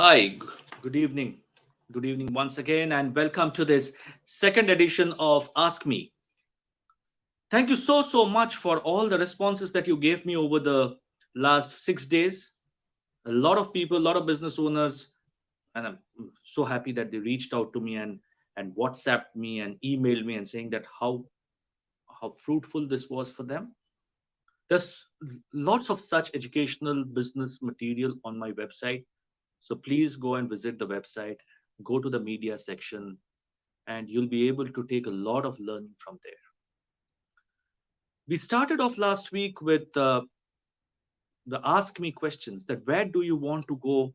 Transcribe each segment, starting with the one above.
Hi, good evening. Good evening once again, and welcome to this second edition of Ask Me. Thank you so much for all the responses that you gave me over the last 6 days. A lot of people, a lot of business owners, and I'm so happy that they reached out to me and WhatsApped me and emailed me and saying that how fruitful this was for them. There's lots of such educational business material on my website. So please go and visit the website, go to the media section, and you'll be able to take a lot of learning from there. We started off last week with the Ask Me questions, that where do you want to go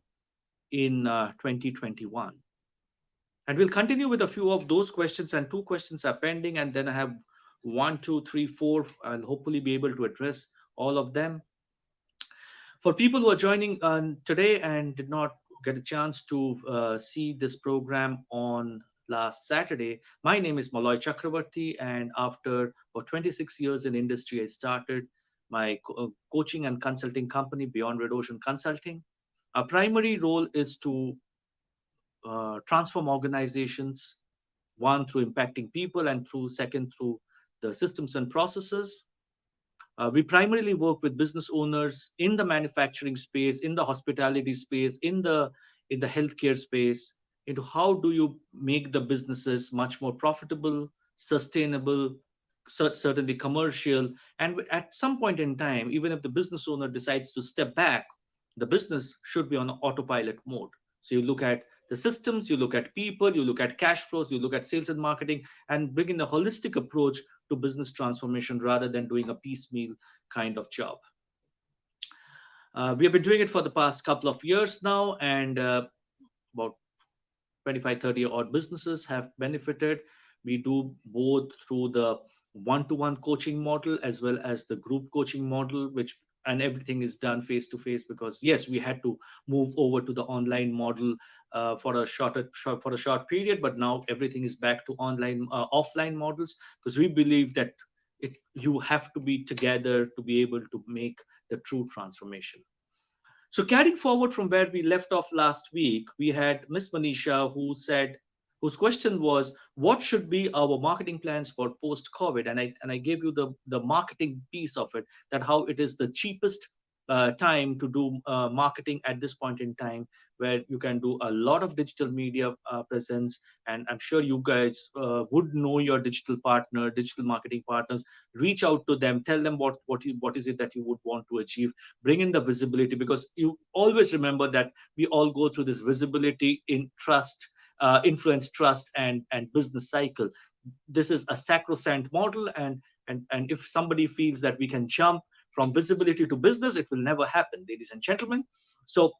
in 2021? And we'll continue with a few of those questions, and two questions are pending. And then I have one, two, three, four. I'll hopefully be able to address all of them. For people who are joining today and did not get a chance to see this program on last Saturday, my name is Maloy Chakravarti, and after for 26 years in industry, I started my coaching and consulting company, Beyond Red Ocean Consulting. Our primary role is to transform organizations, one through impacting people, and through second through the systems and processes. We primarily work with business owners in the manufacturing space, in the hospitality space, in the healthcare space, into how do you make the businesses much more profitable, sustainable, certainly commercial, and at some point in time, even if the business owner decides to step back, the business should be on autopilot mode. So you look at the systems, you look at people, you look at cash flows, you look at sales and marketing, and bring in a holistic approach to business transformation rather than doing a piecemeal kind of job. We have been doing it for the past couple of years now, and about 25, 30 odd businesses have benefited. We do both through the one-to-one coaching model as well as the group coaching model, which and everything is done face to face, because yes, we had to move over to the online model for a short period, but now everything is back to online offline models, because we believe that you have to be together to be able to make the true transformation. So carrying forward from where we left off last week, we had Miss Manisha whose question was, what should be our marketing plans for post-COVID? And I gave you the marketing piece of it, that how it is the cheapest time to do marketing at this point in time, where you can do a lot of digital media presence. And I'm sure you guys would know your digital marketing partners. Reach out to them, tell them what is it that you would want to achieve, bring in the visibility, because you always remember that we all go through this visibility in trust, influence, trust, and business cycle. This is a sacrosanct model, and if somebody feels that we can jump from visibility to business, it will never happen, ladies and gentlemen. So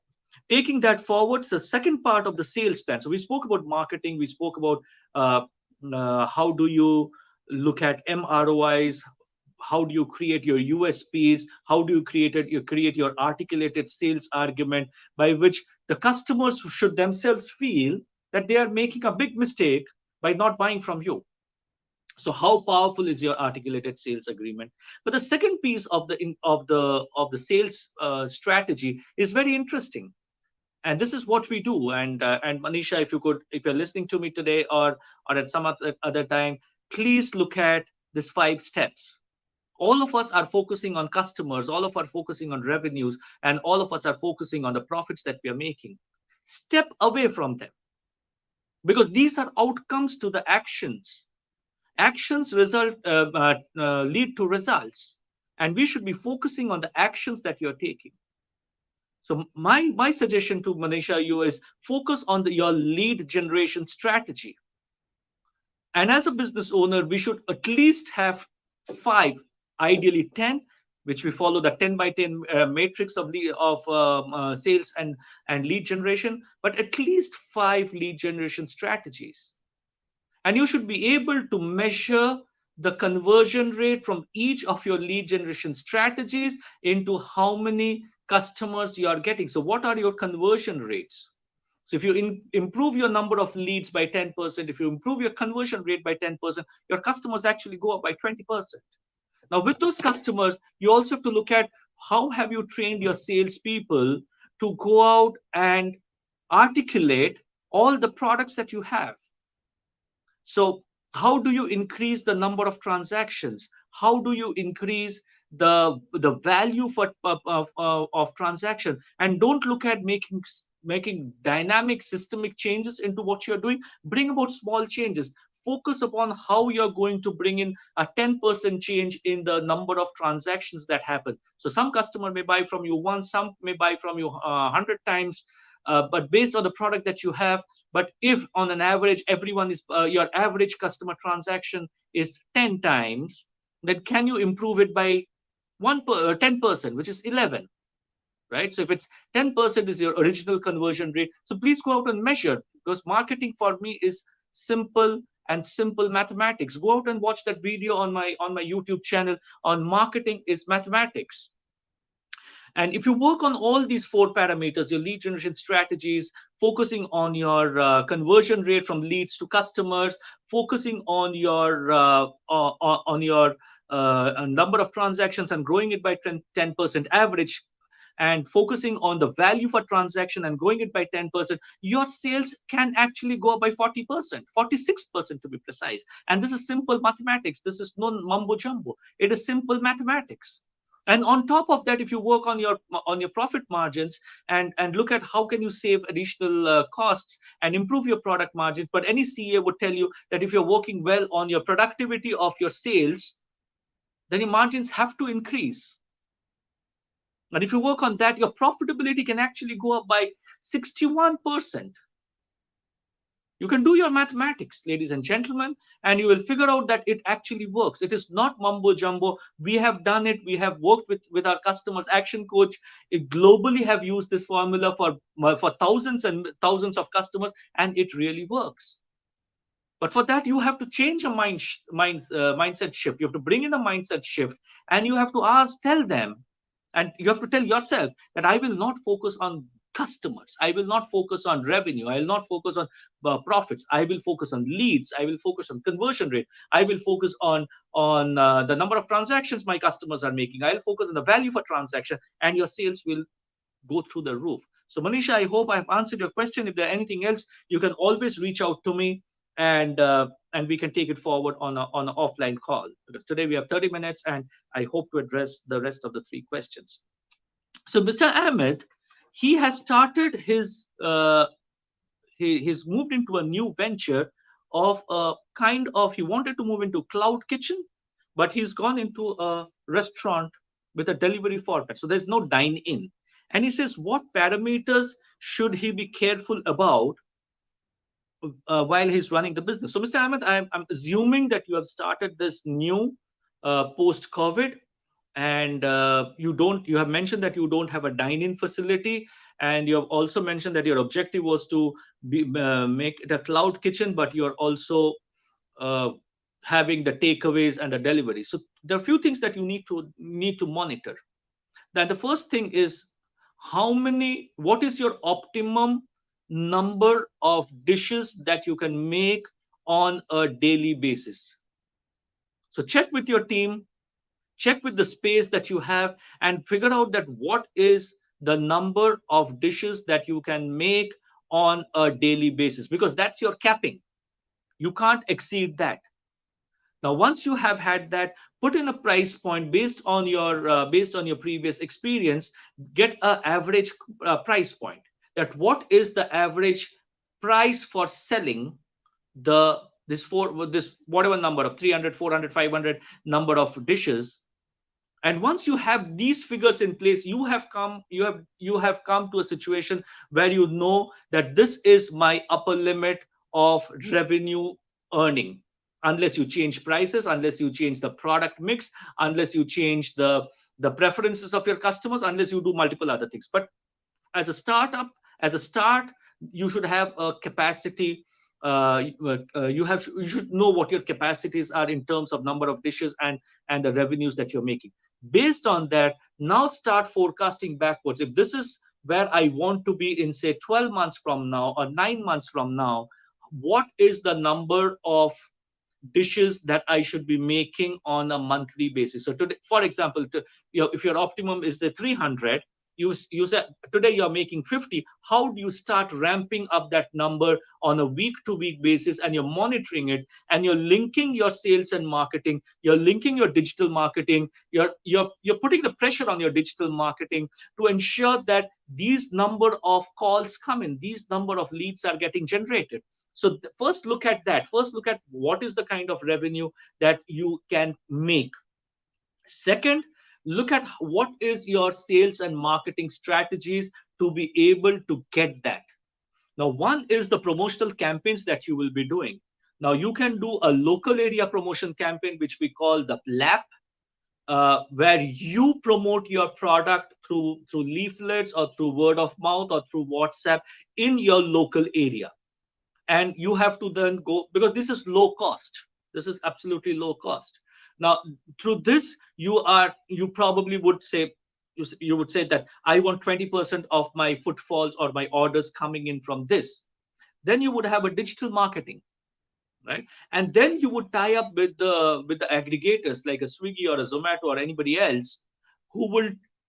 taking that forward, the second part of the sales plan. So we spoke about marketing, we spoke about how do you look at MROIs, how do you create your USPs, how do you create your articulated sales argument by which the customers should themselves feel that they are making a big mistake by not buying from you. So how powerful is your articulated sales agreement? But the second piece of the sales strategy is very interesting, and this is what we do. And Manisha, if you're listening to me today, or at some other time, please look at these 5 steps. All of us are focusing on customers, all of us are focusing on revenues, and all of us are focusing on the profits that we are making. Step away from them, because these are outcomes to the actions. Actions lead to results, and we should be focusing on the actions that you're taking. So my suggestion to Manisha, you is focus on your lead generation strategy. And as a business owner, we should at least have 5, ideally 10, which we follow the 10 by 10 matrix of sales and lead generation, but at least 5 lead generation strategies. And you should be able to measure the conversion rate from each of your lead generation strategies into how many customers you are getting. So what are your conversion rates? So if you improve your number of leads by 10%, if you improve your conversion rate by 10%, your customers actually go up by 20%. Now, with those customers, you also have to look at how have you trained your salespeople to go out and articulate all the products that you have. So how do you increase the number of transactions? How do you increase the value of transaction? And don't look at making dynamic systemic changes into what you're doing. Bring about small changes. Focus upon how you're going to bring in a 10% change in the number of transactions that happen. So some customer may buy from you once, some may buy from you 100 times, but based on the product that you have. But if on an average everyone is your average customer transaction is 10 times, then can you improve it by 10%, which is 11, right? So if it's 10% is your original conversion rate, so please go out and measure, because marketing for me is simple and simple mathematics. Go out and watch that video on my YouTube channel on marketing is mathematics. And if you work on all these four parameters, your lead generation strategies, focusing on your conversion rate from leads to customers, focusing on your number of transactions and growing it by 10% average, and focusing on the value for transaction and growing it by 10%, your sales can actually go up by 40%, 46% to be precise. And this is simple mathematics. This is no mumbo jumbo. It is simple mathematics. And on top of that, if you work on your profit margins and look at how can you save additional costs and improve your product margins. But any CA would tell you that if you're working well on your productivity of your sales, then your margins have to increase. And if you work on that, your profitability can actually go up by 61%. You can do your mathematics, ladies and gentlemen, and you will figure out that it actually works. It is not mumbo jumbo. We have done it. We have worked with our customers. Action Coach globally have used this formula for thousands and thousands of customers, and it really works. But for that, you have to change a mindset shift. You have to bring in a mindset shift, and you have to tell them, and you have to tell yourself that I will not focus on customers, I will not focus on revenue, I will not focus on profits, I will focus on leads, I will focus on conversion rate, I will focus on the number of transactions my customers are making, I'll focus on the value for transaction, and your sales will go through the roof. So Manisha, I hope I've answered your question. If there anything else, you can always reach out to me, and we can take it forward on an offline call, because today we have 30 minutes and I hope to address the rest of the three questions. So Mr. Ahmed, he has started he's moved into a new venture of a kind of, he wanted to move into cloud kitchen, but he's gone into a restaurant with a delivery format. So there's no dine in. And he says, what parameters should he be careful about while he's running the business? So Mr. Ahmed, I'm assuming that you have started this new post COVID, and you have mentioned that you don't have a dine-in facility, and you have also mentioned that your objective was to make it a cloud kitchen, but you're also uh, having the takeaways and the delivery. So there are a few things that you need to monitor. That the first thing is, what is your optimum number of dishes that you can make on a daily basis? So check with your team, check with the space that you have, and figure out that what is the number of dishes that you can make on a daily basis, because that's your capping. You can't exceed that. Now once you have had that, put in a price point based on your previous experience. Get an average price point, that what is the average price for selling this whatever number of 300, 400, 500 number of dishes. And once you have these figures in place, you have come to a situation where you know that this is my upper limit of revenue earning, unless you change prices, unless you change the product mix, unless you change the preferences of your customers, unless you do multiple other things. But as a startup, as a start, you should have a capacity. You should know what your capacities are in terms of number of dishes and the revenues that you're making. Based on that, now start forecasting backwards. If this is where I want to be in, say, 12 months from now or 9 months from now, what is the number of dishes that I should be making on a monthly basis? So today, for example, if your optimum is 300, you said today you're making 50. How do you start ramping up that number on a week to week basis, and you're monitoring it, and you're linking your sales and marketing, you're linking your digital marketing, you're putting the pressure on your digital marketing to ensure that these number of calls come in, these number of leads are getting generated. So first look at that, first look at what is the kind of revenue that you can make. Second, look at what is your sales and marketing strategies to be able to get that. Now, one is the promotional campaigns that you will be doing. Now, you can do a local area promotion campaign, which we call the PLAP, where you promote your product through leaflets or through word of mouth or through WhatsApp in your local area. And you have to then go, because this is low cost. This is absolutely low cost. Now, through this, you probably would say, you would say that I want 20% of my footfalls or my orders coming in from this. Then you would have a digital marketing, right? And then you would tie up with the aggregators like a Swiggy or a Zomato or anybody else who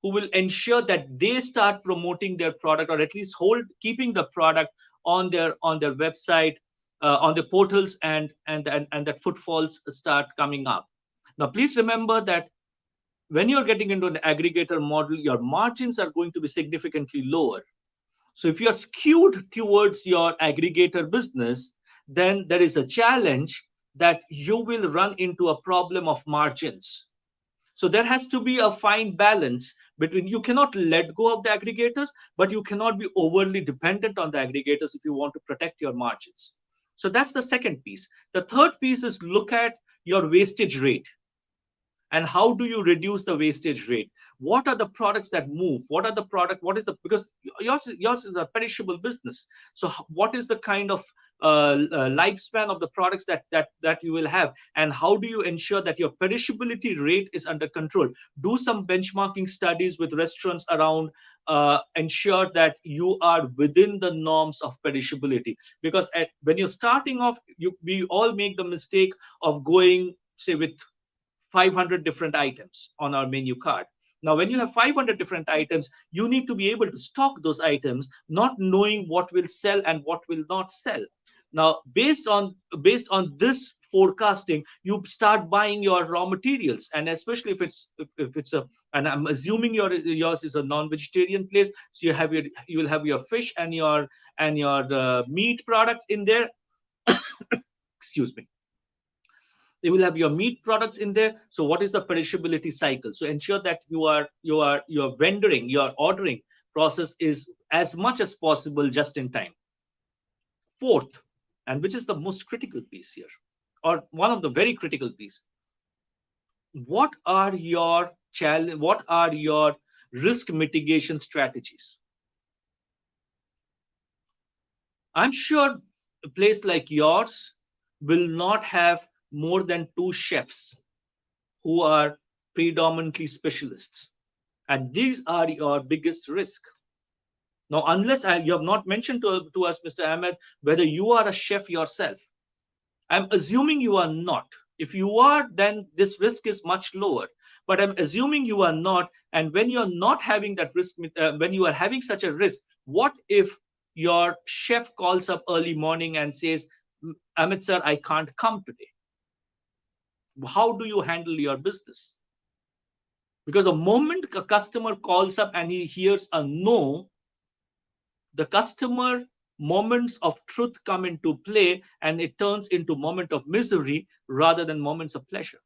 will ensure that they start promoting their product, or at least keeping the product on their website, on the portals, and that footfalls start coming up. Now please remember that when you're getting into an aggregator model, your margins are going to be significantly lower. So if you're skewed towards your aggregator business, then there is a challenge that you will run into a problem of margins. So there has to be a fine balance between, you cannot let go of the aggregators, but you cannot be overly dependent on the aggregators if you want to protect your margins. So that's the second piece. The third piece is look at your wastage rate. And how do you reduce the wastage rate? What are the products that move? What are the product? What is the, because yours is a perishable business. So what is the kind of lifespan of the products that you will have, and how do you ensure that your perishability rate is under control? Do some benchmarking studies with restaurants around, ensure that you are within the norms of perishability, because when you're starting off, we all make the mistake of going, say, with 500 different items on our menu card. Now, when you have 500 different items, you need to be able to stock those items, not knowing what will sell and what will not sell. Now, based on this forecasting, you start buying your raw materials, and especially if it's a, and I'm assuming yours is a non-vegetarian place, so you will have your fish and your meat products in there. Excuse me. You will have your meat products in there. So what is the perishability cycle? So ensure that your vendoring, your ordering process is as much as possible just in time. Fourth, and which is the most critical piece here, or one of the very critical piece, what are your challenge, what are your risk mitigation strategies? I'm sure a place like yours will not have more than 2 chefs who are predominantly specialists, and these are your biggest risk. Now, unless you have not mentioned to us, Mr. Ahmed, whether you are a chef yourself. I'm assuming you are not. If you are, then this risk is much lower. But I'm assuming you are not. And when you're not having that risk, when you are having such a risk, what if your chef calls up early morning and says, Amit sir, I can't come today? How do you handle your business? Because the moment a customer calls up and he hears a no, the customer moments of truth come into play, and it turns into moment of misery rather than moments of pleasure.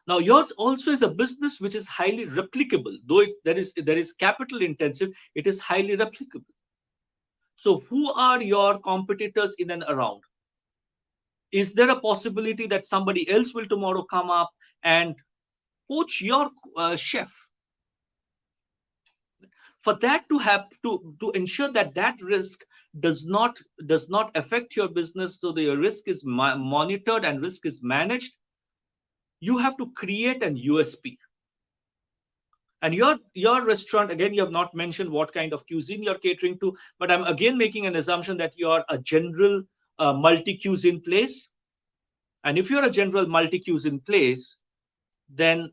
Now, yours also is a business which is highly replicable, though there is capital intensive, it is highly replicable. So who are your competitors in and around? Is there a possibility that somebody else will tomorrow come up and poach your chef? For that to have to ensure that that risk does not affect your business, so the risk is monitored and risk is managed, you have to create an USP. And your restaurant, again, you have not mentioned what kind of cuisine you're catering to, but I'm again making an assumption that you're a general multi-cuisine place. And if you're a general multi-cuisine place, then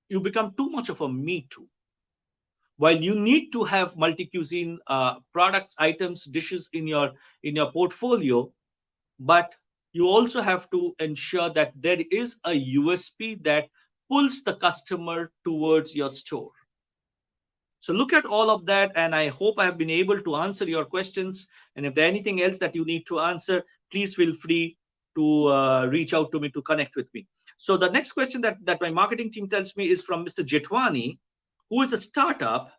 you become too much of a me too. While you need to have multi cuisine products, items, dishes in your portfolio, but you also have to ensure that there is a USP that pulls the customer towards your store. So look at all of that, and I hope I have been able to answer your questions. And if there's anything else that you need to answer, please feel free to reach out to me to connect with me. So the next question that my marketing team tells me is from Mr. Jetwani, who is a startup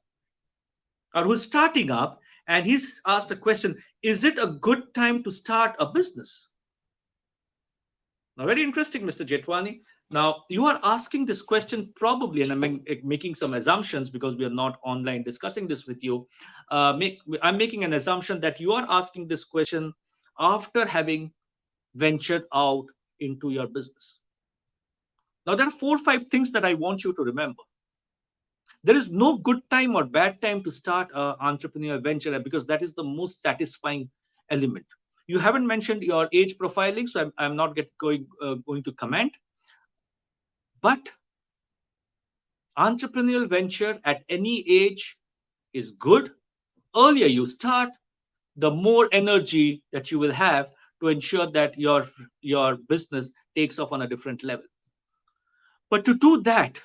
or who's starting up, and he's asked a question: is it a good time to start a business? Now, very interesting, Mr. Jetwani. Now, you are asking this question probably, and I'm making some assumptions because we are not online discussing this with you. I'm making an assumption that you are asking this question after having ventured out into your business. Now, there are 4 or 5 things that I want you to remember. There is no good time or bad time to start an entrepreneurial venture because that is the most satisfying element. You haven't mentioned your age profiling, so I'm not going to comment. But entrepreneurial venture at any age is good. Earlier you start, the more energy that you will have to ensure that your business takes off on a different level. But to do that,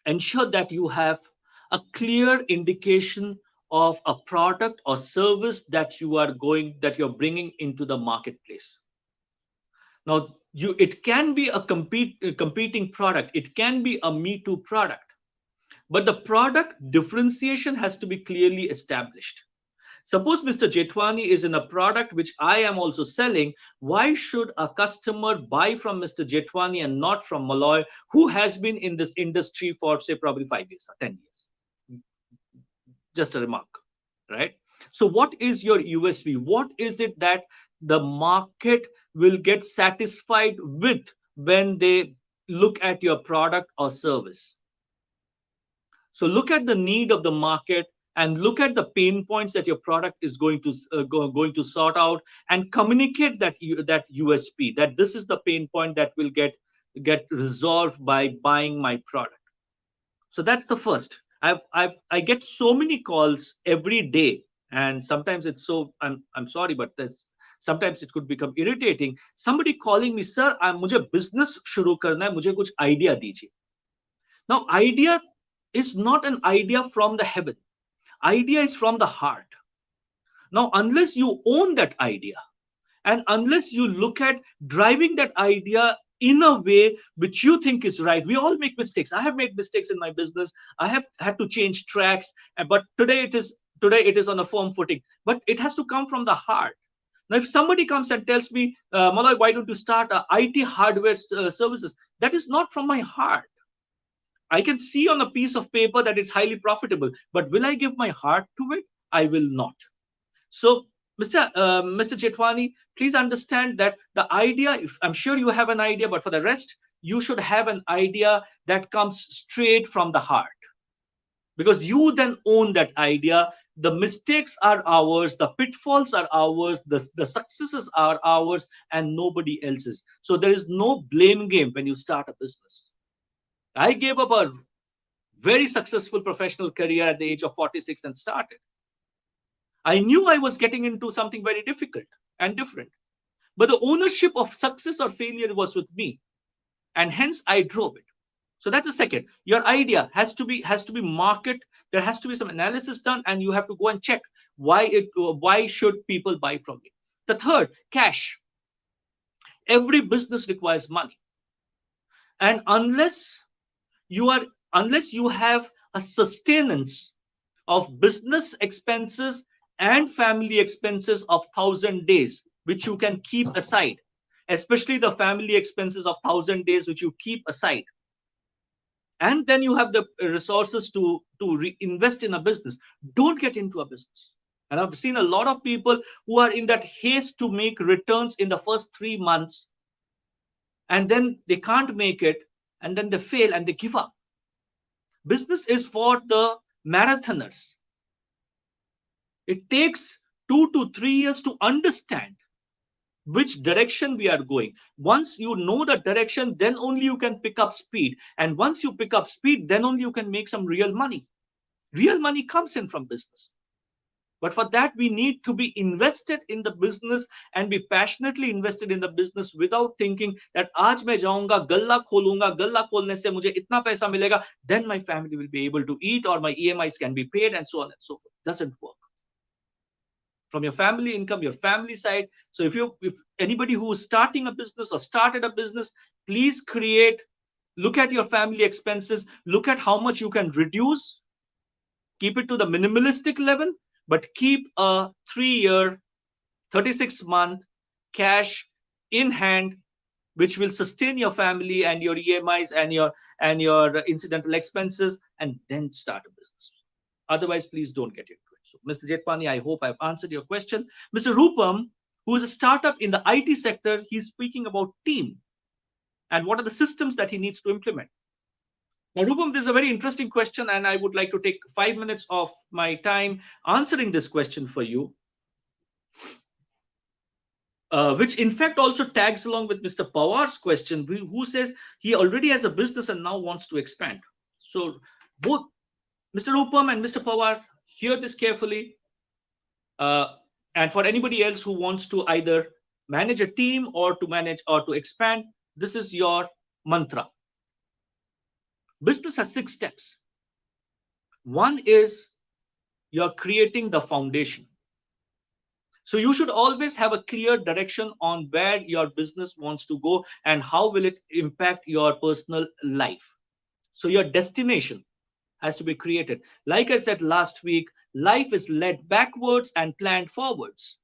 ensure that you have a clear indication of a product or service that you're bringing into the marketplace. Now, it can be a competing product, it can be a me too product, but the product differentiation has to be clearly established. Suppose Mr. Jetwani is in a product which I am also selling. Why should a customer buy from Mr. Jetwani and not from Malloy, who has been in this industry for, say, probably 5 years or 10 years? Just a remark, right? So, what is your USP? What is it that the market will get satisfied with when they look at your product or service? So look at the need of the market and look at the pain points that your product is going to sort out, and communicate that USP, that this is the pain point that will get resolved by buying my product. So that's the first. I get so many calls every day, and sometimes it's so I'm sorry, but there's sometimes it could become irritating. Somebody calling me, sir, मुझे business शुरू करना है, मुझे कुछ idea दीजिए. Now, idea is not an idea from the heaven. Idea is from the heart. Now, unless you own that idea, and unless you look at driving that idea in a way which you think is right, we all make mistakes. I have made mistakes in my business. I have had to change tracks, but today it is on a firm footing. But it has to come from the heart. Now, if somebody comes and tells me, Malay, why don't you start IT hardware services? That is not from my heart. I can see on a piece of paper that it's highly profitable, but will I give my heart to it? I will not. So, Mr. Jetwani, please understand that the idea, if I'm sure you have an idea, but for the rest, you should have an idea that comes straight from the heart. Because you then own that idea. The mistakes are ours, the pitfalls are ours, the successes are ours, and nobody else's. So there is no blame game when you start a business. I gave up a very successful professional career at the age of 46 and started. I knew I was getting into something very difficult and different, but the ownership of success or failure was with me, and hence I drove it. So that's the second. Your idea has to be market. There has to be some analysis done, and you have to go and check why should people buy from you. The third, cash. Every business requires money, and unless you have a sustenance of business expenses and family expenses of 1,000 days, which you can keep aside, especially the family expenses of 1,000 days, which you keep aside, and then you have the resources to invest in a business, don't get into a business. And I've seen a lot of people who are in that haste to make returns in the first 3 months, and then they can't make it, and then they fail and they give up. Business is for the marathoners. It takes 2 to 3 years to understand which direction we are going. Once you know the direction, then only you can pick up speed. And once you pick up speed, then only you can make some real money. Real money comes in from business. But for that, we need to be invested in the business and be passionately invested in the business without thinking that आज मैं जाऊंगा गल्ला खोलूंगा, गल्ला खोलने से मुझे इतना पैसा मिलेगा, then my family will be able to eat or my EMIs can be paid and so on and so forth. Doesn't work. From your family income, your family side. So if anybody who is starting a business or started a business, please look at your family expenses, look at how much you can reduce, keep it to the minimalistic level, but keep a 3-year, 36-month cash in hand, which will sustain your family and your EMIs and your incidental expenses, and then start a business. Otherwise, please don't get into it. So, Mr. Jetpani, I hope I've answered your question. Mr. Rupam, who is a startup in the IT sector, he's speaking about team and what are the systems that he needs to implement. Now, Rupam, this is a very interesting question, and I would like to take 5 minutes of my time answering this question for you, which in fact also tags along with Mr. Pawar's question, who says he already has a business and now wants to expand. So both Mr. Rupam and Mr. Pawar, hear this carefully. And for anybody else who wants to either manage a team or to manage or to expand, this is your mantra. Business has 6 steps. One is you're creating the foundation. So you should always have a clear direction on where your business wants to go and how will it impact your personal life. So your destination has to be created. Like I said last week, life is led backwards and planned forwards.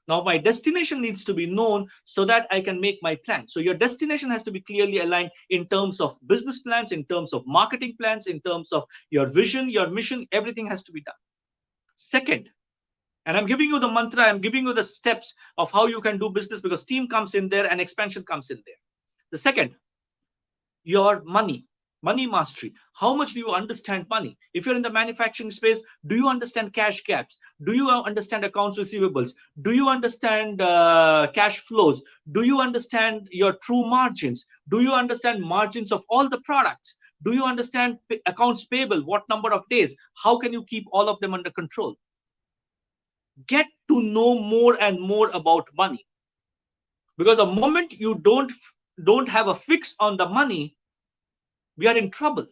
Now my destination needs to be known so that I can make my plan. So your destination has to be clearly aligned in terms of business plans, in terms of marketing plans, in terms of your vision, your mission, everything has to be done. Second, and I'm giving you the mantra, I'm giving you the steps of how you can do business, because team comes in there and expansion comes in there. The second, your money mastery. How much do you understand money? If you're in the manufacturing space, do you understand cash gaps? Do you understand accounts receivables? Do you understand cash flows? Do you understand your true margins? Do you understand margins of all the products? Do you understand accounts payable? What number of days? How can you keep all of them under control? Get to know more and more about money, because the moment you don't have a fix on the money, we are in trouble.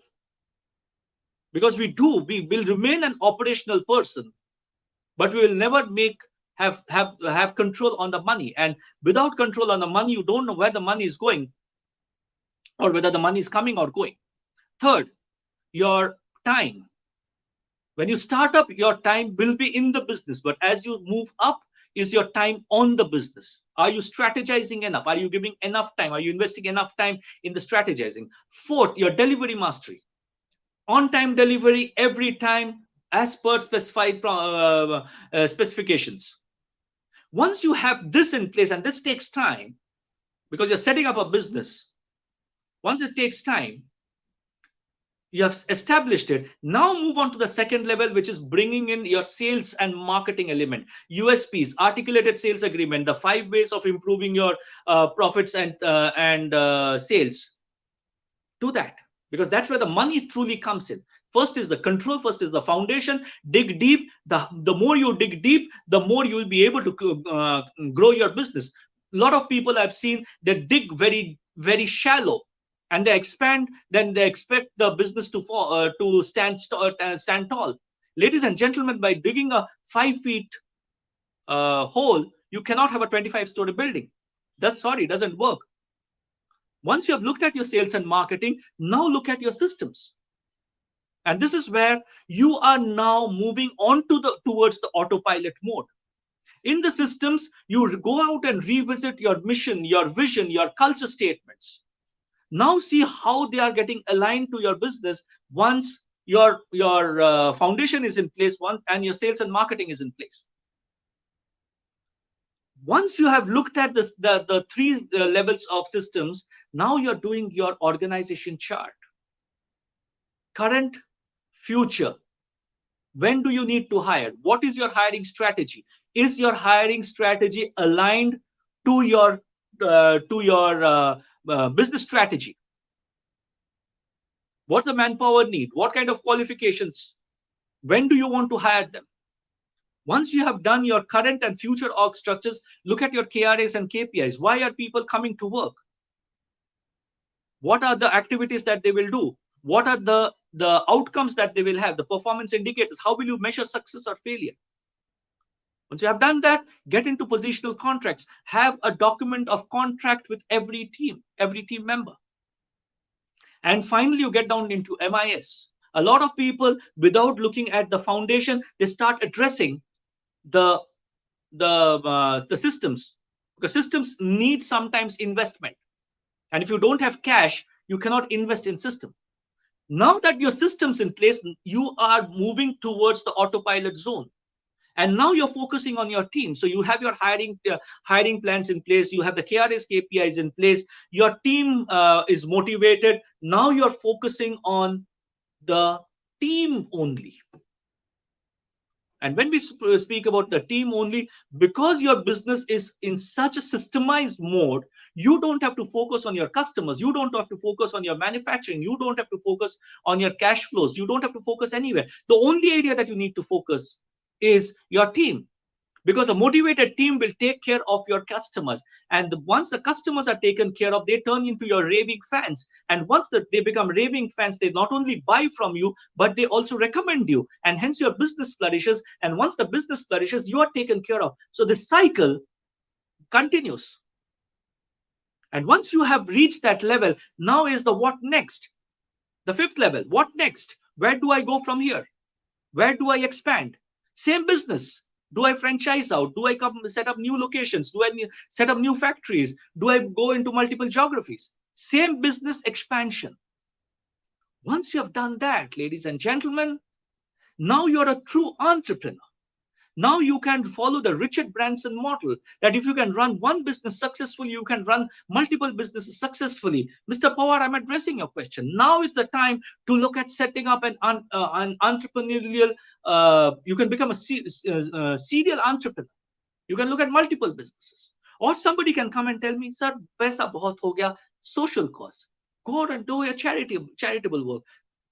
Because we will remain an operational person, but we will never have control on the money. And without control on the money, you don't know where the money is going or whether the money is coming or going. Third, your time. When you start up, your time will be in the business, but as you move up, is your time on the business? Are you strategizing enough? Are you giving enough time? Are you investing enough time in the strategizing? Fourth, your delivery mastery. On-time delivery every time as per specified specifications. Once you have this in place, and this takes time because you're setting up a business, once it takes time, you have established it. Now move on to the second level, which is bringing in your sales and marketing element, USPs, articulated sales agreement, the 5 ways of improving your profits and sales. Do that, because that's where the money truly comes in. First is the control, first is the foundation. Dig deep. The more you dig deep, the more you will be able to grow your business. A lot of people I've seen, they dig very, very shallow, and they expand, then they expect the business to fall, to stand tall. Ladies and gentlemen, by digging a 5 feet hole, you cannot have a 25-story building. Doesn't work. Once you have looked at your sales and marketing, now look at your systems. And this is where you are now moving on towards the autopilot mode. In the systems, you go out and revisit your mission, your vision, your culture statements. Now see how they are getting aligned to your business once your foundation is in place, and your sales and marketing is in place. Once you have looked at the 3 levels of systems, now you're doing your organization chart. Current, future. When do you need to hire? What is your hiring strategy? Is your hiring strategy aligned to your business strategy. What's the manpower need? What kind of qualifications? When do you want to hire them? Once you have done your current and future org structures, look at your KRAs and KPIs. Why are people coming to work? What are the activities that they will do? What are the outcomes that they will have? The performance indicators. How will you measure success or failure? Once you have done that, get into positional contracts. Have a document of contract with every team member. And finally, you get down into MIS. A lot of people, without looking at the foundation, they start addressing the the systems, because systems need sometimes investment, and if you don't have cash, you cannot invest in system. Now that your system's in place, you are moving towards the autopilot zone, and now you're focusing on your team. So you have your hiring plans in place, you have the KRS KPIs in place, your team is motivated. Now you're focusing on the team only. And when we speak about the team only, because your business is in such a systemized mode, you don't have to focus on your customers, you don't have to focus on your manufacturing, you don't have to focus on your cash flows, you don't have to focus anywhere. The only area that you need to focus is your team, because a motivated team will take care of your customers, and once the customers are taken care of, they turn into your raving fans, and once they become raving fans, they not only buy from you, but they also recommend you, and hence your business flourishes, and once the business flourishes, you are taken care of. So the cycle continues, and once you have reached that level, now is the what next, the fifth level. What next? Where do I go from here? Where do I expand? Same business. Do I franchise out? Do I come set up new locations? Do I set up new factories? Do I go into multiple geographies? Same business expansion. Once you have done that, ladies and gentlemen, now you're a true entrepreneur. Now you can follow the Richard Branson model, that if you can run one business successfully, you can run multiple businesses successfully. Mr. Pawar, I'm addressing your question. Now is the time to look at setting up an entrepreneurial, you can become a serial entrepreneur. You can look at multiple businesses. Or somebody can come and tell me, sir, paisa bahut ho gaya, social cause. Go and do a charitable work.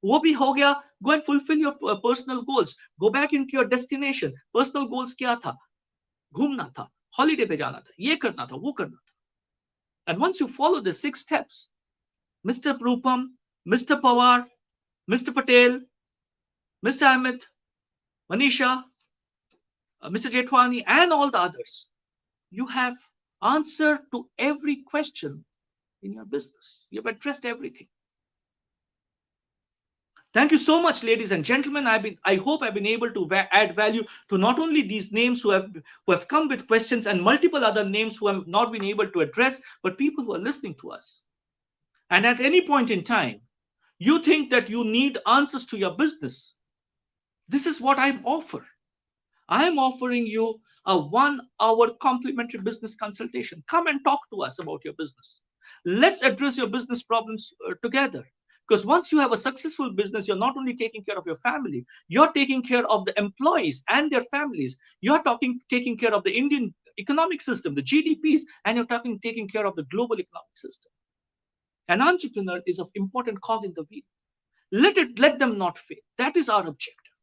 वो भी हो गया. Go and fulfill your personal goals. Go back into your destination. Personal goals क्या था? घूमना था, holiday पे जाना था, ये करना था, वो करना था. And once you follow the 6 steps, Mr. Rupam, Mr. Pawar, Mr. Patel, Mr. Amit, Manisha, Mr. Jetwani, and all the others, you have answer to every question in your business. You have addressed everything. Thank you so much, ladies and gentlemen. I hope I've been able to add value to not only these names who have come with questions, and multiple other names who have not been able to address, but people who are listening to us. And at any point in time, you think that you need answers to your business. This is what I offer. I am offering you a 1-hour complimentary business consultation. Come and talk to us about your business. Let's address your business problems together. Because once you have a successful business, you're not only taking care of your family, you're taking care of the employees and their families. You're taking care of the Indian economic system, the GDPs, and you're taking care of the global economic system. An entrepreneur is an important cog in the wheel. Let them not fail. That is our objective.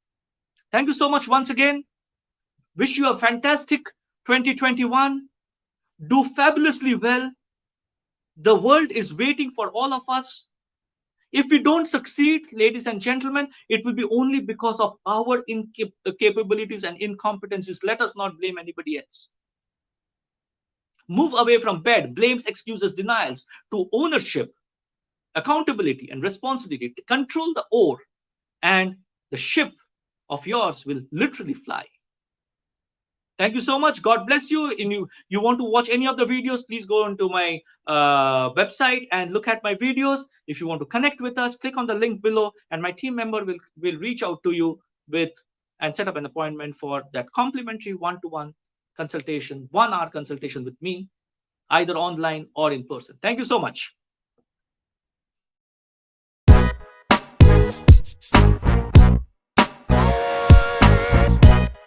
Thank you so much once again. Wish you a fantastic 2021. Do fabulously well. The world is waiting for all of us. If we don't succeed, ladies and gentlemen, it will be only because of our incapabilities and incompetencies. Let us not blame anybody else. Move away from bed, blames, excuses, denials, to ownership, accountability, and responsibility. Control the oar, and the ship of yours will literally fly. Thank you so much. God bless you. You want to watch any of the videos, please go into my website and look at my videos. If you want to connect with us, click on the link below, and my team member will reach out to you and set up an appointment for that complimentary 1-to-1 consultation, 1-hour consultation with me, either online or in person. Thank you so much.